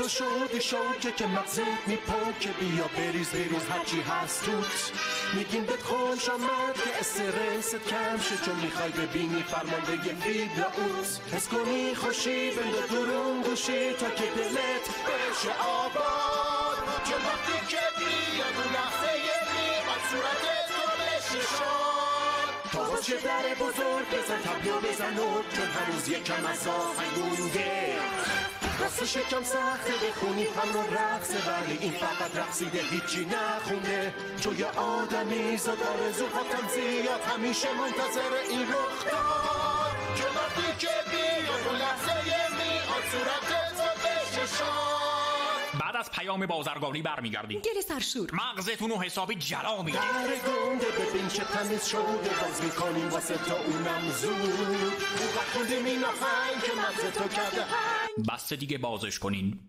تو شدی شوکه که مغزت میپوکه، بیا بریز بیروز هرچی هست توت. میگیم بهت خوش آمد که استرست کم شه، چون میخوای ببینی فرمانده فیبل اوت. حس کنی خوشی بنده دورون گوشی تا که دلت بشه آباد، چون وقتی که بیاد اون لحظه میاد صورتت تو بشه شاد. تا باشه در بزرگ بزن تبلو بزن چون هنوز یکم از آهنگ مونده. راستش یکم سخته بخونی همون رقصه، ولی این فقط رقصیده هیچی نخونده. چون یه آدمی زاد آرزوهاتم زیاد همیشه منتظر این رخداد، که وقتی که بیاد اون لحظه میاد صورتت تو بشه شاد. بعد از پیام بازرگانی برمیگردیم. گل سرشور مغزتون رو حسابی جلا میدیم. در گنده ببین چه تمیز شده، باز میکنیم واسه تا اونم زود. اون وقت خوندیم این آهنگ که مغزتو کرده بس دیگه بازش کنین.